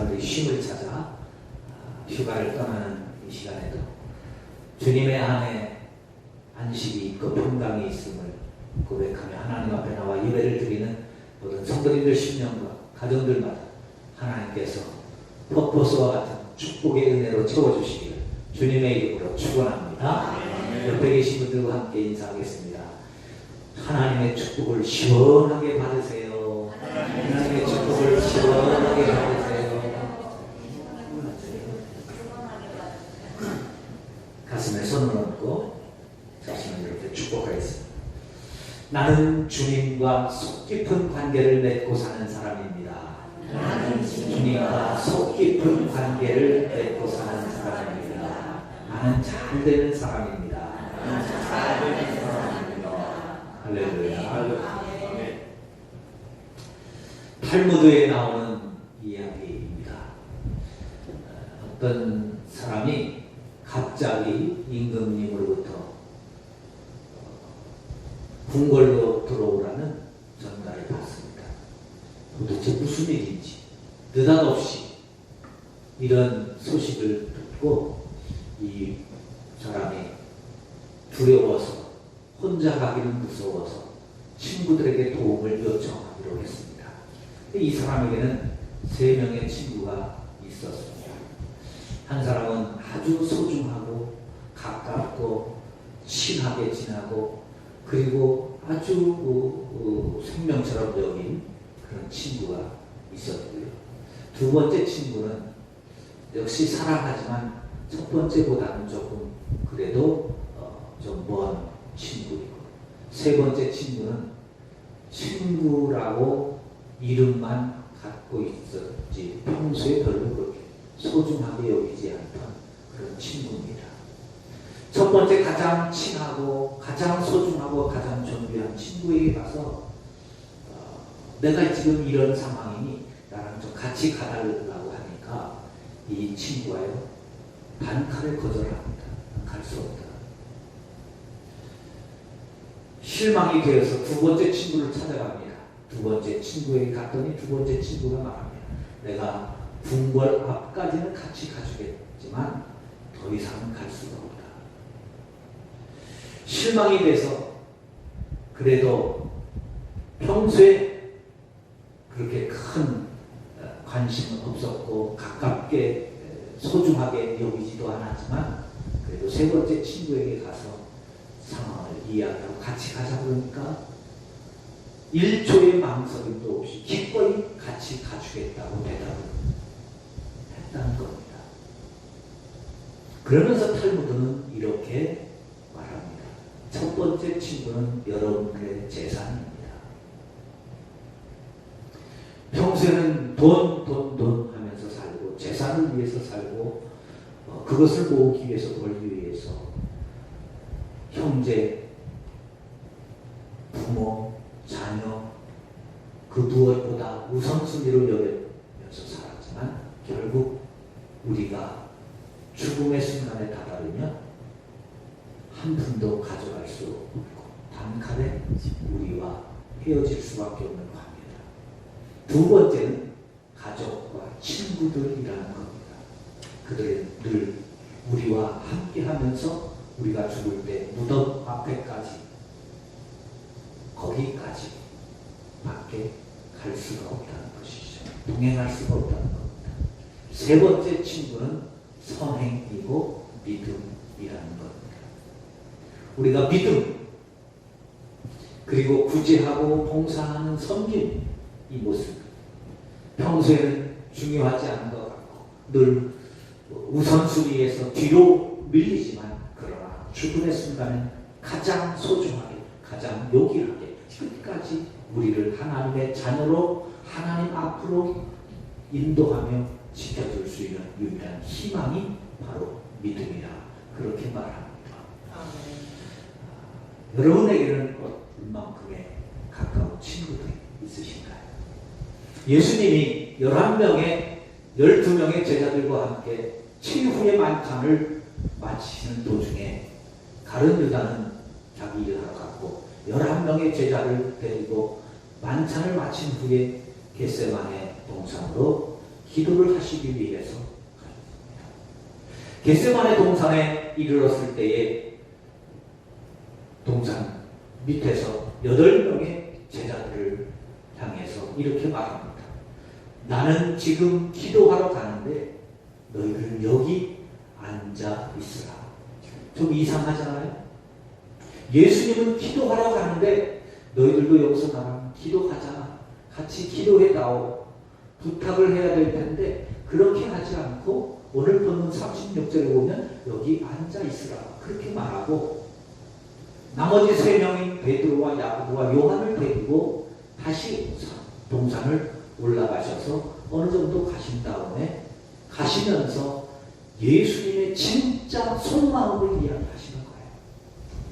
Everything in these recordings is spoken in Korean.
사람들이 쉼을 찾아 휴가를 떠나는 이 시간에도 주님의 안에 안식이 있고 평강이 있음을 고백하며 하나님 앞에 나와 예배를 드리는 모든 성도님들 심령과 가정들마다 하나님께서 폭포수와 같은 축복의 은혜로 채워주시기를 주님의 이름으로 축원합니다. 옆에 계신 분들과 함께 인사하겠습니다. 하나님의 축복을 시원하게 받으세요. 하나님의 축복을 시원하게 받으세요. 가슴에 손을 얹고 자신을 이렇게 축복하겠습니다. 나는 주님과 속 깊은 관계를 맺고 사는 사람입니다. 주님과 속 깊은 관계를 맺고 사는 사람입니다. 나는 잘 되는 사람입니다. 할렐루야. 탈무드에 나오는 이야기입니다. 어떤 사람이 갑자기 임금님으로부터 궁궐로 들어오라는 전달을 받습니다. 도대체 무슨 일인지 느닷없이 이런 소식을 듣고 이 사람이 두려워서 혼자 가기는 무서워서 친구들에게 도움을 요청하기로 했습니다. 이 사람에게는 3명의 친구가 있었습니다. 한 사람은 아주 소중하고 가깝고 친하게 지나고 그리고 아주 생명처럼 여긴 그런 친구가 있었고요. 두 번째 친구는 역시 사랑하지만 첫 번째보다는 조금 그래도 좀 먼 친구이고, 세 번째 친구는 친구라고 이름만 갖고 있었지 평소에 별로 그렇게 소중하게 여기지 않던 그런 친구입니다. 첫 번째 가장 친하고 가장 소중하고 가장 존귀한 친구에게 가서 내가 지금 이런 상황이니 나랑 좀 같이 가달라고 하니까 이 친구가요 단칼에 거절합니다. 갈 수 없다. 실망이 되어서 두 번째 친구를 찾아갑니다. 두 번째 친구에게 갔더니 두 번째 친구가 말합니다. 내가 궁궐 앞까지는 같이 가주겠지만 더 이상은 갈 수가 없다. 실망이 돼서 그래도 평소에 그렇게 큰 관심은 없었고 가깝게 소중하게 여기지도 않았지만 그래도 세 번째 친구에게 가서 상황을 이야기하고 같이 가자 그러니까 1초의 망설임도 없이 기꺼이 같이 가주겠다고 대답을 했다는 겁니다. 그러면서 탈무드는 이렇게 말합니다. 첫 번째 친구는 여러분의 재산입니다. 평소에는 돈 하면서 살고 재산을 위해서 살고 그것을 모으기 위해서 벌기 위해서 형제, 부모, 자녀 그 무엇보다 우선순위로 여기면서 살았지만 결국 우리가 죽음의 순간에 다다르면 한 푼도 가져갈 수 없고 단칼에 우리와 헤어질 수밖에 없는 관계다. 두 번째는 가족과 친구들이라는 겁니다. 그들은 늘 우리와 함께하면서 우리가 죽을 때 무덤 앞에까지 거기까지 밖에 갈 수가 없다는 것이죠. 동행할 수가 없다는 겁니다. 세 번째 친구는 선행이고 믿음이라는 겁니다. 우리가 믿음 그리고 구제하고 봉사하는 섬김 이 모습 평소에는 중요하지 않은 것 같고 늘 우선순위에서 뒤로 밀리지만 그러나 죽음의 순간은 가장 소중하게 가장 요긴하게 끝까지 우리를 하나님의 자녀로 하나님 앞으로 인도하며 지켜줄 수 있는 유일한 희망이 바로 믿음이라 그렇게 말합니다. 여러분에게는 얼만큼의 가까운 친구들이 있으신가요? 예수님이 11명의 12명의 제자들과 함께 최후의 만찬을 마치시는 도중에 가룟 유다는 자기 일을 하러 갔고 11명의 제자를 데리고 만찬을 마친 후에 겟세마네 동산으로 기도를 하시기 위해서 겟세마네 동산에 이르렀을 때에 동산 밑에서 8명의 제자들을 향해서 이렇게 말합니다. 나는 지금 기도하러 가는데 너희들은 여기 앉아 있으라. 좀 이상하잖아요. 예수님은 기도하러 가는데 너희들도 여기서 나랑 기도하자. 같이 기도해다오. 부탁을 해야 될 텐데 그렇게 하지 않고 오늘 본문 36절에 보면 여기 앉아 있으라. 그렇게 말하고 나머지 3명인 베드로와 야고보와 요한을 데리고 다시 동산을 올라가셔서 어느 정도 가신 다음에 가시면서 예수님의 진짜 속마음을 이야기하시는 거예요.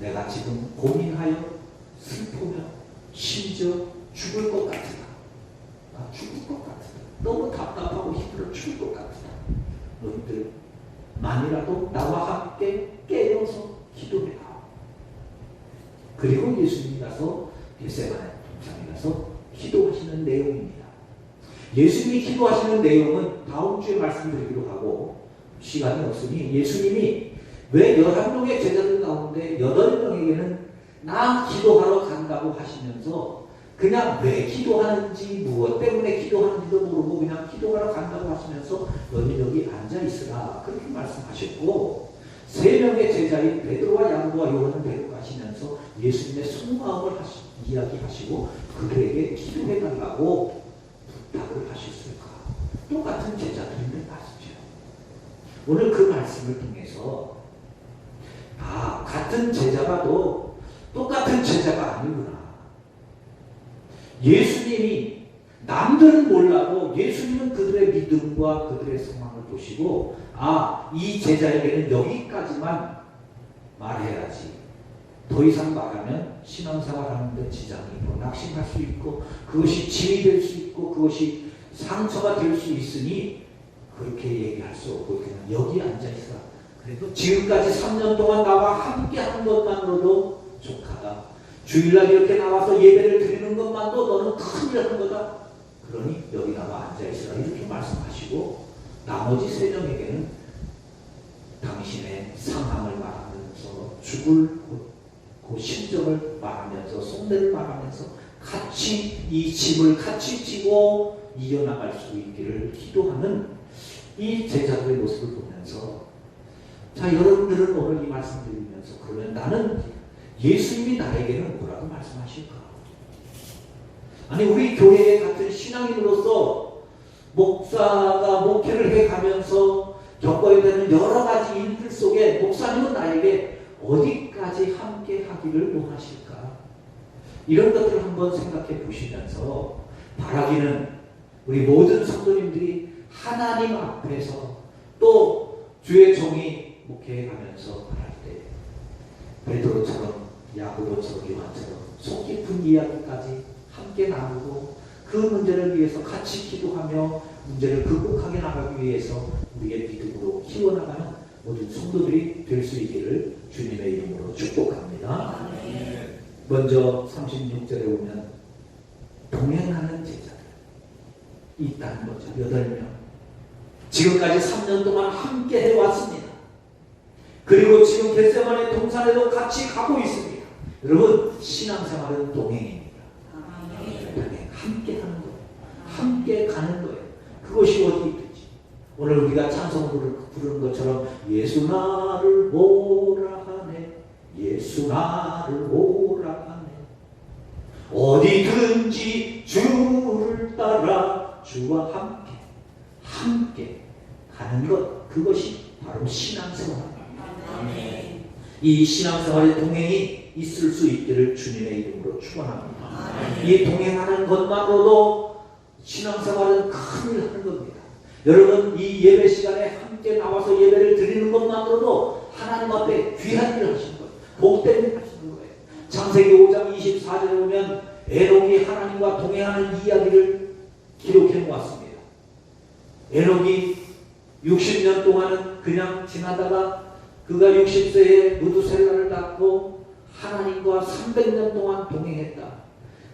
내가 지금 고민하여 슬프며 심지어 죽을 것 같으다. 나 죽을 것 같으다. 너무 답답하고 힘들어 죽을 것 같으다. 너희들 만이라도 나와 함께 깨어서 기도해라. 그리고 예수님이 가서 겟세마네 동산에 가서 기도하시는 내용입니다. 예수님이 기도하시는 내용은 다음 주에 말씀드리기로 하고 시간이 없으니 예수님이 왜 11명의 제자들 가운데 8명에게는 나 기도하러 간다고 하시면서 그냥 왜 기도하는지 무엇 때문에 기도하는지도 모르고 그냥 기도하러 간다고 하시면서 너희 여기 앉아 있으라 그렇게 말씀하셨고 3명의 제자인 베드로와 야고보와 요한을 데리고 가시면서 예수님의 속마음을 이야기하시고 그들에게 기도해달라고 부탁을 하셨을까? 똑같은 제자들인데 맞죠. 오늘 그 말씀을 통해서 같은 제자가도 똑같은 제자가 아니구나. 예수님이 남들은 몰라도 예수님은 그들의 믿음과 그들의 상황을 보시고 이 제자에게는 여기까지만 말해야지. 더 이상 말하면 신앙생활하는 데 지장이 있고 낙심할 수 있고 그것이 짐이 될 수 있고 그것이 상처가 될 수 있으니 그렇게 얘기할 수 없고 그냥 여기 앉아있어. 그래도 지금까지 3년 동안 나와 함께 한 것만으로도 족하다. 주일날 이렇게 나와서 예배를 드리는 것만도 너는 큰일 하는 거다. 그러니 여기 나와 앉아있으라 이렇게 말씀하시고 나머지 3명에게는 당신의 상황을 말하면서 죽을 그 심정을 말하면서 속내를 말하면서 같이 이 짐을 같이 지고 이겨나갈 수 있기를 기도하는 이 제자들의 모습을 보면서 자 여러분들은 오늘 이 말씀 드리면서 그러면 나는 예수님이 나에게는 뭐라고 말씀하실까? 아니 우리 교회에 같은 신앙인으로서 목사가 목회를 해가면서 겪어야 되는 여러 가지 일들 속에 목사님은 나에게 어디까지 함께 하기를 원하실까? 이런 것들을 한번 생각해 보시면서 바라기는 우리 모든 성도님들이 하나님 앞에서 또 주의 종이 목회해 가면서 말할 때 베드로처럼 야고보처럼 요한처럼 속 깊은 이야기까지 함께 나누고 그 문제를 위해서 같이 기도하며 문제를 극복하게 나가기 위해서 우리의 믿음으로 키워나가는 모든 성도들이 될 수 있기를 주님의 이름으로 축복합니다. 먼저 36절에 보면 동행하는 제자들 있다는 거죠. 8명 지금까지 3년 동안 함께 해왔습니다. 그리고 지금 겟세마네 동산에도 같이 가고 있습니다. 여러분 신앙생활은 동행입니다. 함께 하는 거예요. 함께 가는 거예요. 그것이 어디 있든지 오늘 우리가 찬송을 부르는 것처럼 예수 나를 보라 하네 예수 나를 보라 하네 어디든지 주를 따라 주와 함께 가는 것 그것이 바로 신앙생활입니다. 이 신앙생활의 동행이 있을 수 있기를 주님의 이름으로 축원합니다. 이 동행하는 것만으로도 신앙생활은 큰일 하는 겁니다. 여러분 이 예배 시간에 함께 나와서 예배를 드리는 것만으로도 하나님 앞에 귀한 일을 하시는 거예요. 복된 일을 하시는 거예요. 창세기 5장 24절에 보면 에녹이 하나님과 동행하는 이야기를 기록해 놓았습니다. 에녹이 60년 동안은 그냥 지나다가 그가 60세에 무두셀라를 낳고 하나님과 300년 동안 동행했다.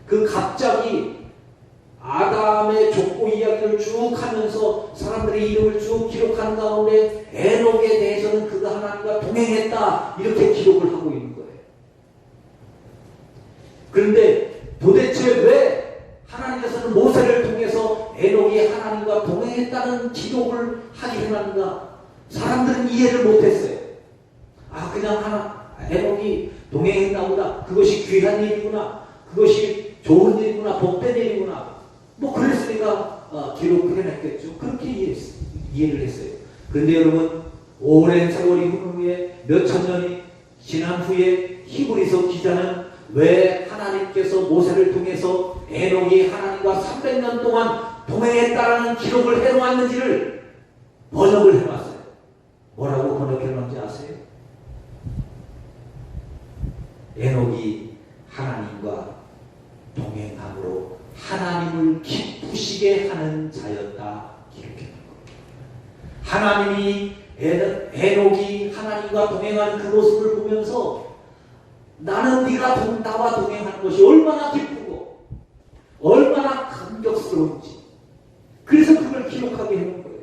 그 갑자기 아담의 족보 이야기를 쭉 하면서 사람들의 이름을 쭉 기록하는 가운데 에녹에 대해서는 그가 하나님과 동행했다 이렇게 기록을 하고 있는 거예요. 그런데 도대체 왜 하나님께서는 모세를 통해서 에녹이 하나님과 동행했다는 기록을 하게 해놨는가? 사람들은 이해를 못했어요. 그냥 에녹이 동행했나 보다. 그것이 귀한 일이구나. 그것이 좋은 일이구나. 복된 일이구나. 그랬으니까 기록을 해냈겠죠. 그렇게 이해를 했어요. 그런데 여러분, 오랜 세월이 흐른 후에 몇천 년이 지난 후에 히브리서 기자는 왜 하나님께서 모세를 통해서 에녹이 하나님과 300년 동안 동행했다라는 기록을 해놓았는지를 번역을 해놨어요. 뭐라고 번역해놓은지 아세요? 에녹이 하나님과 동행함으로 하나님을 기쁘시게 하는 자였다 기록해놓은 겁니다. 하나님이 에녹이 하나님과 동행하는 그 모습을 보면서 나는 나와 동행하는 것이 얼마나 기쁘고 얼마나 감격스러운지, 그래서 그걸 기록하게 해놓은 거예요.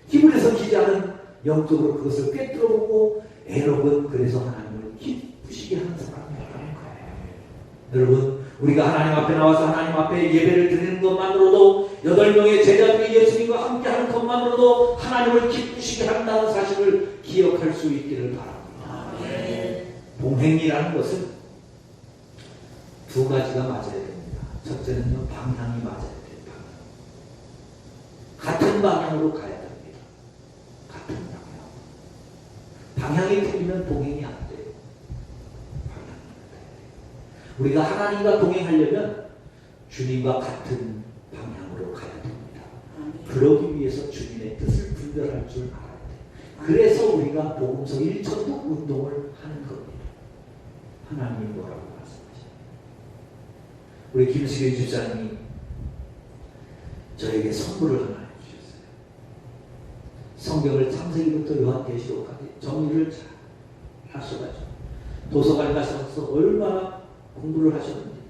히브리서 기자는 영적으로 그것을 꿰뚫어보고 에녹은 그래서 하나님을 기쁘시게 하는 사람이라는 거예요. 여러분, 우리가 하나님 앞에 나와서 하나님 앞에 예배를 드리는 것만으로도 8명의 제자들이 예수님과 함께하는 것만으로도 하나님을 기쁘시게 한다는 사실을 기억할 수 있기를 바랍니다. 동행이라는 것은 두 가지가 맞아야 됩니다. 첫째는요, 방향이 맞아야 돼요. 같은 방향으로 가야 됩니다. 같은 방향이 틀리면 동행이 안 돼요. 우리가 하나님과 동행하려면 주님과 같은 방향으로 가야 됩니다. 그러기 위해서 주님의 뜻을 분별할 줄 알아야 돼요. 그래서 우리가 복음서 1천국 운동을 하는 겁니다. 하나님이 뭐라고 말씀하십니까? 우리 김수경 집사님이 저에게 선물을 하나 해주셨어요. 성경을 창세기부터 요한계시록까지 정리를 잘 하셔가지고 도서관 가셔서 얼마나 공부를 하셨는지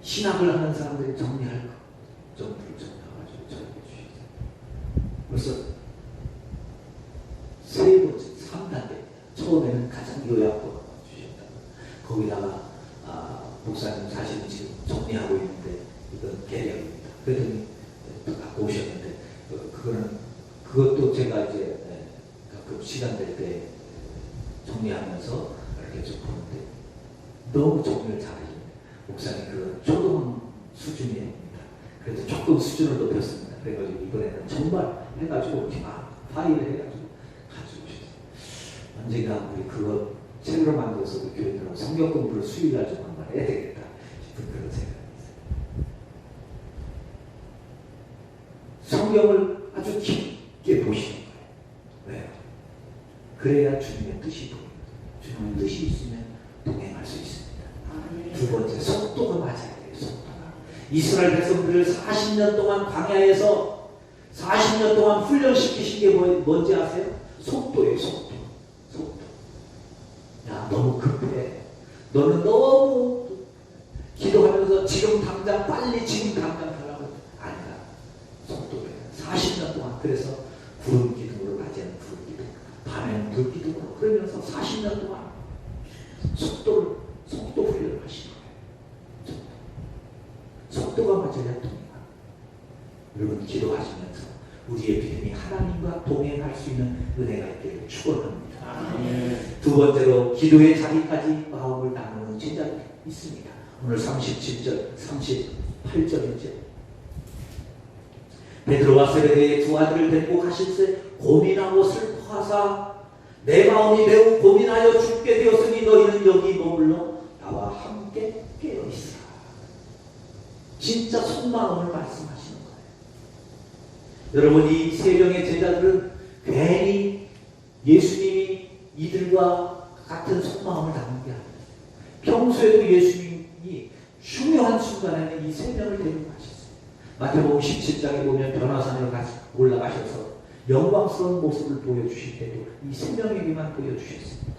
신학을 하는 사람들이 정리할 것 정도를 정리해가지고 저에게 주셨어요. 벌써 세 번째, 3단계입니다. 처음에는 가장 요약본을 주셨다. 거기다가 목사님 사실은 지금 정리하고 있는데 이건 계략입니다. 그랬더니 갖고 오셨는데 그것도 제가 이제 가끔 시간 될 때 정리하면서 이렇게 좀 보는데 너무 정리를 잘하시네요. 목사님 그 초등 수준입니다. 그래서 조금 수준을 높였습니다. 그래가지고 이번에는 정말 해가지고 이렇게 파일을 해가지고 가지고 오셨어요. 언젠가 우리 그거 책으로 만들어서 그 교인들하고 성경 공부를 수요일날 좀 한번 해야 되겠다 싶은 그런 생각이 있어요. 성경을 아주 깊게 보시는 거예요. 왜요? 그래야 주님의 뜻이 보입니다. 주님의 뜻이 있으면 동행할 수 있습니다. 두 번째, 속도가 맞아야 돼요. 속도가. 이스라엘 백성들을 40년 동안 광야에서 40년 동안 훈련시키신 게 뭔지 아세요? 속도예요. 속도. 야, 너무 급해. 너는 너무 기도하면서 지금 당장 지금 당장 하라고. 아니야. 속도예요. 40년 동안. 그래서 구름 기둥으로 낮에는 구름 기둥, 밤에는 불 기둥으로, 그러면서 40년 동안 속도 훈련을 하시는 거예요. 속도가 맞아야 동행합니다. 여러분, 기도하시면서 우리의 믿음이 하나님과 동행할 수 있는 은혜가 있기를 축원합니다. 두 번째로, 기도의 자리까지 마음을 나누는 제자들이 있습니다. 오늘 37절, 38절이죠. 베드로와 세베대의 두 아들을 데리고 가실새 고민하고 슬퍼하사 내 마음이 매우 고민하여 죽게 되었으니 너희는 여기 머물러 나와 함께 깨어있으라. 진짜 속마음을 말씀하시는 거예요. 여러분, 이 세 명의 제자들은 괜히 예수님이 이들과 같은 속마음을 나눈 게 아니었어요. 평소에도 예수님이 중요한 순간에는 이 세 명을 데리고 가셨어요. 마태복음 17장에 보면 변화산으로 올라가셔서 영광스러운 모습을 보여주실 때도 이 세 명에게만 보여주셨습니다.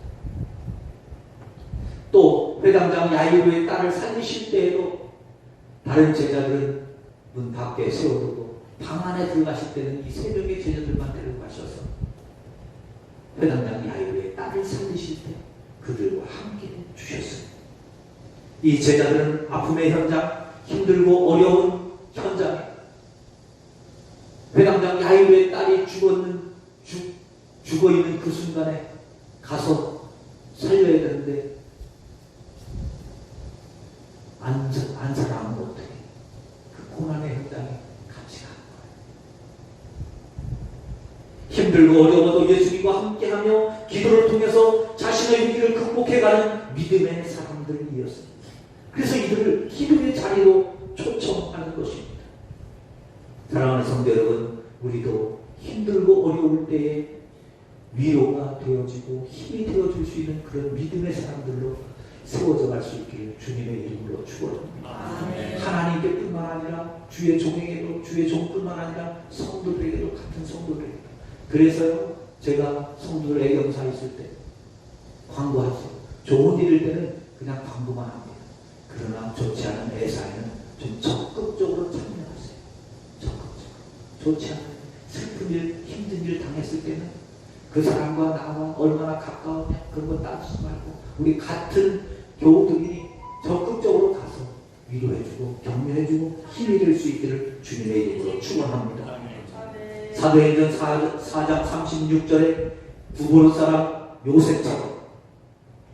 또 회당장 야이로의 딸을 살리실 때에도 다른 제자들은 문 밖에 세워두고 방 안에 들어가실 때는 이 세 명의 제자들만 데리고 가셔서 회당장 야이로의 딸을 살리실 때 그들과 함께 주셨습니다. 이 제자들은 아픔의 현장, 힘들고 어려운 현장에 회당장 야이로의 딸이 죽어있는 그 순간에 가서 살려야 되는데 안 살아가면 어떻게 그 고난의 현장에 같이 가는 거예요. 힘들고 어려워도 예수님과 함께하며 기도를 통해서 자신의 위기를 극복해가는 믿음의 사람들이었습니다. 그래서 이들을 기도의 자리로 초청하는 것입니다. 사랑하는 성도 여러분, 우리도 힘들고 어려울 때에 위로가 되어지고 힘이 되어줄 수 있는 그런 믿음의 사람들로 세워져 갈 수 있기를 주님의 이름으로 축원합니다. 하나님께 뿐만 아니라 주의 종에게도, 주의 종뿐만 아니라 성도들에게도, 같은 성도들에게도. 그래서요, 제가 성도들 애경사 있을 때 광고하세요. 좋은 일일 때는 그냥 광고만 합니다. 그러나 좋지 않은 애사에는 좀 적극적으로 참여하세요. 적극적으로. 좋지 않은 슬픈 일, 힘든 일 당했을 때는 그 사람과 나와 얼마나 가까우냐 그런 거 따지지 말고 우리 같은 교우들이 적극적으로 가서 위로해주고 격려해주고 힘이 될 수 있기를 주님의 이름으로 축원합니다. 사도행전 4장 36절에 두보로 사람 요셉처럼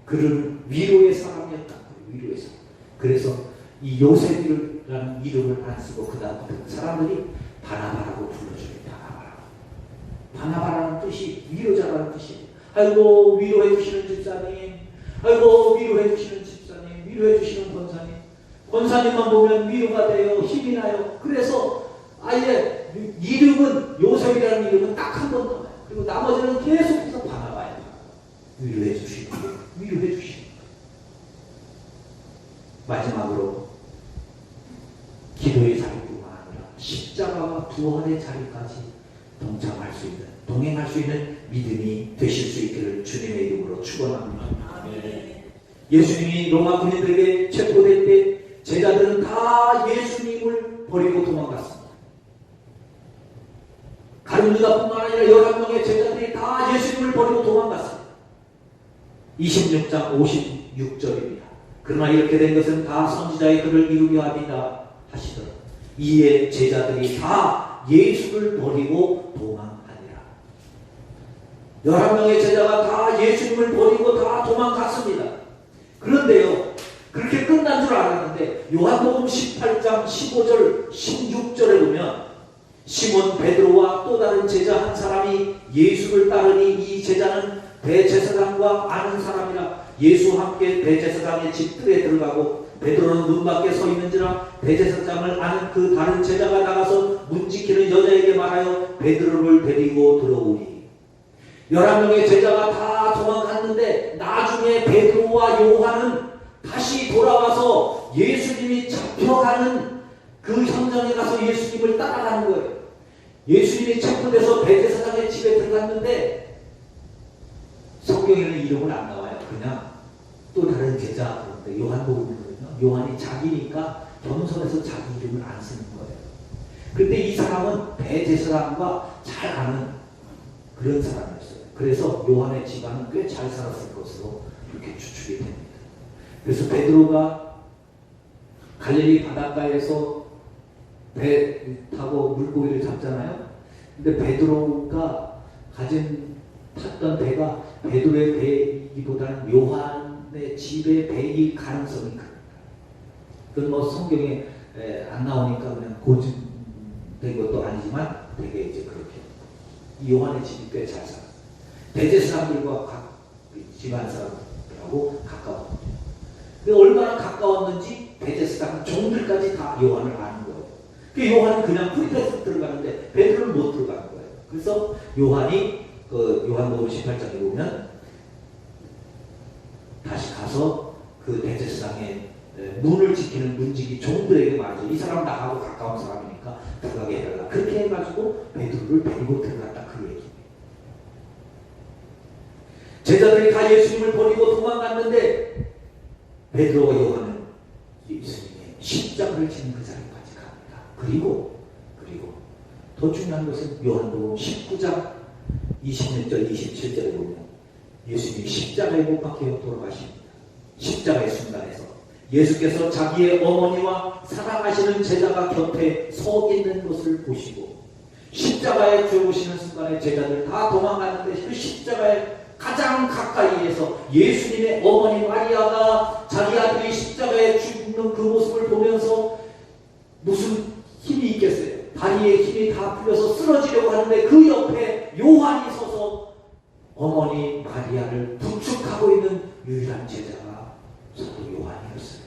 그는 위로의 사람이었다. 위로의 사람. 그래서 이 요셉이라는 이름을 안 쓰고 그 다음부터 사람들이 바나바라고 불러줍니다. 바나바라는 뜻이 위로자라는 뜻이에요. 아이고 위로해 주시는 집사님, 아이고 위로해 주시는 집사님, 위로해 주시는 권사님, 권사님만 보면 위로가 돼요. 힘이 나요. 그래서 아예 이름은 요셉이라는 이름은 딱 한 번 나와요. 그리고 나머지는 계속해서 바나바예요. 위로해 주시고 위로해 주시고. 마지막으로 기도의 자리뿐만 아니라 십자가와 부활의 자리까지 동참할 수 있는, 동행할 수 있는 믿음이 되실 수 있기를 주님의 이름으로 축원합니다. 예수님이 로마 군인들에게 체포될 때 제자들은 다 예수님을 버리고 도망갔습니다. 가룟 유다뿐만 아니라 11명의 제자들이 다 예수님을 버리고 도망갔습니다. 26장 56절입니다. 그러나 이렇게 된 것은 다 선지자의 글을 이루려 함이다 하시더라. 이에 제자들이 다 예수를 버리고 도망하니라. 11명의 제자가 다 예수님을 버리고 다 도망갔습니다. 그런데요, 그렇게 끝난 줄 알았는데 요한복음 18장 15절 16절에 보면 시몬 베드로와 또 다른 제자 한 사람이 예수를 따르니 이 제자는 대제사장과 아는 사람이라. 예수와 함께 대제사장의 집 뜰에 들어가고 베드로는 문 밖에 서 있는지라. 대제사장을 아는 그 다른 제자가 나가서 문 지키는 여자에게 말하여 베드로를 데리고 들어오니 11명의 제자가 다 도망갔는데 나중에 베드로와 요한은 다시 돌아와서 예수님이 잡혀가는 그 현장에 가서 예수님을 따라가는 거예요. 예수님이 체포돼서 대제사장의 집에 들어갔는데 성경에는 이름은 안 나와요. 그냥 또 다른 제자, 그런데 요한복음이거든요. 요한이 자기니까 겸손해서 자기 이름을 안 쓰는 거예요. 그런데 이 사람은 대제사장과 잘 아는 그런 사람이었어요. 그래서 요한의 집안은 꽤 잘 살았을 것으로 이렇게 추측이 됩니다. 그래서 베드로가 갈릴리 바닷가에서 배 타고 물고기를 잡잖아요. 근데 베드로가 탔던 배가 베드로의 배이기보다는 요한의 집의 배일 가능성이 큽니다. 그건 뭐 성경에 안 나오니까 그냥 고증된 것도 아니지만 되게 이제 그렇게 이 요한의 집이 꽤 잘 살았어요. 대제 사람들과 각 집안 사람들하고 가까웠거든요. 근데 얼마나 가까웠는지 대제 사람 종들까지 다 요한을 아는 거예요. 그 요한은 그냥 프리패스 들어가는데 베드로는 못 들어가는 거예요. 그래서 요한이 그 요한복음 18장에 보면 다시 가서 그 대제사장의 문을 지키는 문지기 종들에게 말하죠. 이 사람 나하고 가까운 사람이니까 들어가게 해달라. 그렇게 해가지고 베드로를 데리고 들어갔다. 그 얘기입니다. 제자들이 다 예수님을 버리고 도망갔는데 베드로와 요한은 예수님의 십자가를 지는 그 자리까지 갑니다. 그리고 더 중요한 것은 요한복음 19장 26절 27절에 보면 예수님이 십자가에 못 박혀 돌아가십니다. 십자가의 순간에서 예수께서 자기의 어머니와 사랑하시는 제자가 곁에 서 있는 것을 보시고 십자가에 죽으시는 순간에 제자들 다 도망가는데 그 십자가에 가장 가까이에서 예수님의 어머니 마리아가 자기 아들이 십자가에 죽는 그 모습을 보면서 무슨 힘이 있겠어요? 다리에 힘이 다 풀려서 쓰러지려고 하는데 그 옆에 요한이 서서 어머니 마리아를 부축하고 있는 유일한 제자가 사도 요한이었어요.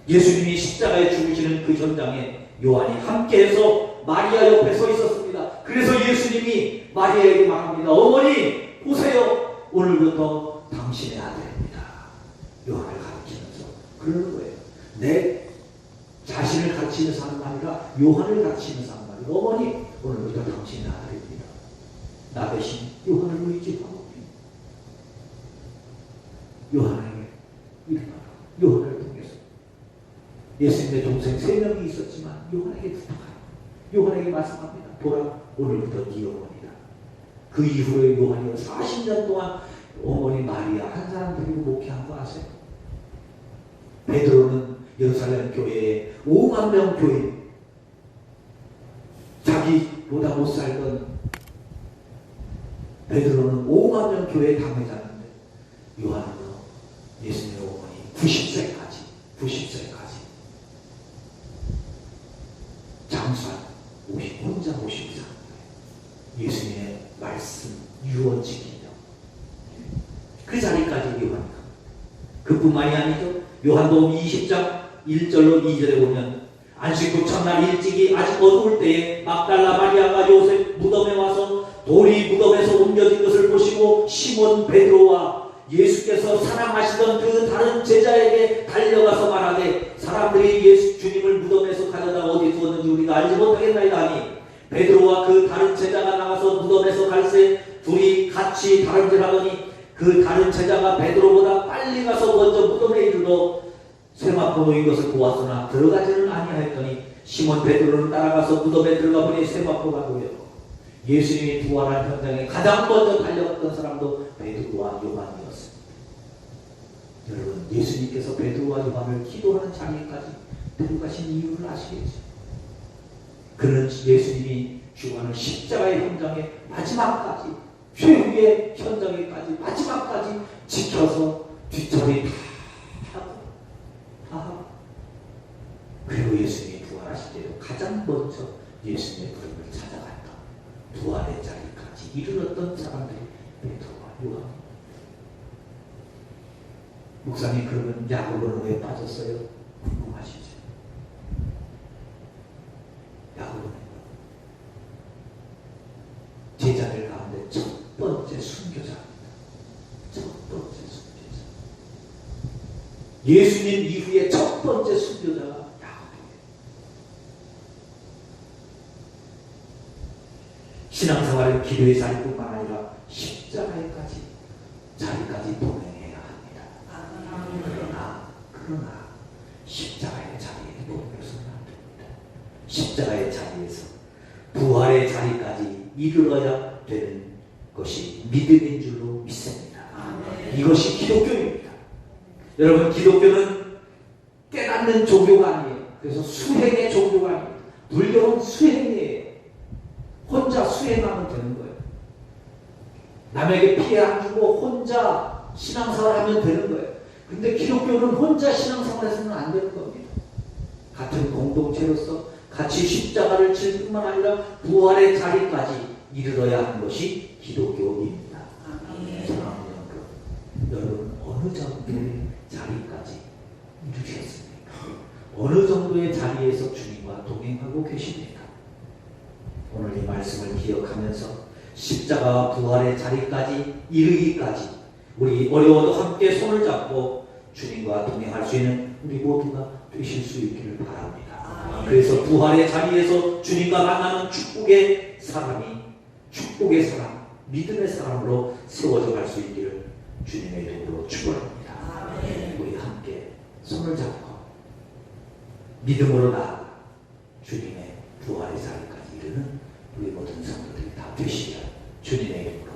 예수님이 십자가에 죽으시는 그 현장에 요한이 함께해서 마리아 옆에 서 있었습니다. 그래서 예수님이 마리아에게 말합니다. 어머니 보세요. 오늘부터 당신의 아들입니다. 요한을 가르치면서 그러는 거예요. 내 자신을 가르치면서 하는 말이라 요한을 가르치면서 하는 말이라 어머니 오늘부터 당신의 아들입니다. 나 대신 요한을 의지하고 요한에게 일어나라. 요한을 통해서 예수님의 동생 3명이 있었지만 요한에게 부탁하라. 요한에게 말씀합니다. 보라 오늘부터 네 어머니다. 그 이후에 요한이 40년 동안 어머니 마리아 한 사람 데리고 목회한 거 아세요? 베드로는 예루살렘 교회에 5만 명 교인 자기보다 못 살던 베드로는 5만 명 교회에 당회자인데 요한은 예수님의 어머니 90세까지 장수한 혼자 모시고 사는 거예요. 예수님의 말씀 유언지키며 그 자리까지 요한이 갑니다. 그뿐만이 아니죠. 요한복음 20장 1절로 2절에 보면 안식 후 첫날 일찍이 아직 어두울 때에 막달라 마리아가 요셉 무덤에 와서 돌이 무덤에서 옮겨진 것을 보시고 시몬 베드로와 예수께서 사랑하시던 그 다른 제자에게 달려가서 말하되 사람들이 예수 주님을 무덤에서 가져다 어디 두었는지 우리가 알지 못하겠나이다 하니 베드로와 그 다른 제자가 나가서 무덤에서 갈새 둘이 같이 다름질하더니 그 다른 제자가 베드로보다 빨리 가서 먼저 무덤에 이르러 세마포 놓인 것을 보았으나 들어가지는 아니하였더니 시몬 베드로는 따라가서 무덤에 들어가 보니 세마포가 놓여 예수님이 부활한 현장에 가장 먼저 달려갔던 사람도 베드로와 요한이었습니다. 여러분 예수님께서 베드로와 요한을 기도하는 자리까지 데려가신 이유를 아시겠죠? 그는 예수님이 죽어가는 십자가의 현장에 마지막까지 최후의 현장에까지 마지막까지 지켜서 뒷처리 다 하고 그리고 예수님이 부활하실 때도 가장 먼저 예수님의 무릎을 찾아갔다. 부활의 자리까지 이르렀던 사람들이 베드로와 요한. 목사님 그러면 야고보는 왜 빠졌어요? 궁금하시죠? 야고보는 제자들 가운데 첫 번째 순교자입니다. 첫 번째 순교자. 예수님 이후에 첫 번째 순교자가 야고보예요. 신앙생활은 기도의 자리뿐만 아니라 십자가에까지 자리까지 동행해야 합니다. 그러나 십자가의 자리에 동행해서는 안 됩니다. 십자가의 자리에서 부활의 자리까지 이르러야 되는 것이 믿음인 줄로 믿습니다. 이것이 기독교입니다. 여러분 기독교는 깨닫는 종교가 아니에요. 그래서 수행의 종교가 아니에요. 불교는 수행이에요. 혼자 수행하면 되는 거예요. 남에게 피해 안 주고 혼자 신앙생활 하면 되는 거예요. 근데 기독교는 혼자 신앙생활해서는 안 되는 겁니다. 같은 공동체로서 같이 십자가를 질 뿐만 아니라 부활의 자리까지 이르러야 하는 것이 기독교입니다. 사랑하는 여러분 어느 정도의 자리까지 이루셨습니까? 어느 정도의 자리에서 주님과 동행하고 계십니까? 오늘 이 말씀을 기억하면서 십자가와 부활의 자리까지 이르기까지 우리 어려워도 함께 손을 잡고 주님과 동행할 수 있는 우리 모두가 되실 수 있기를 바랍니다. 그래서 부활의 자리에서 주님과 만나는 축복의 사람이 축복의 사람, 믿음의 사람으로 세워져 갈 수 있기를 주님의 이름으로 축원합니다. 우리 함께 손을 잡고 믿음으로 나아가 주님의 부활의 자리까지 이르는 우리 모든 성도들이 다 되시기를 주님의 이름으로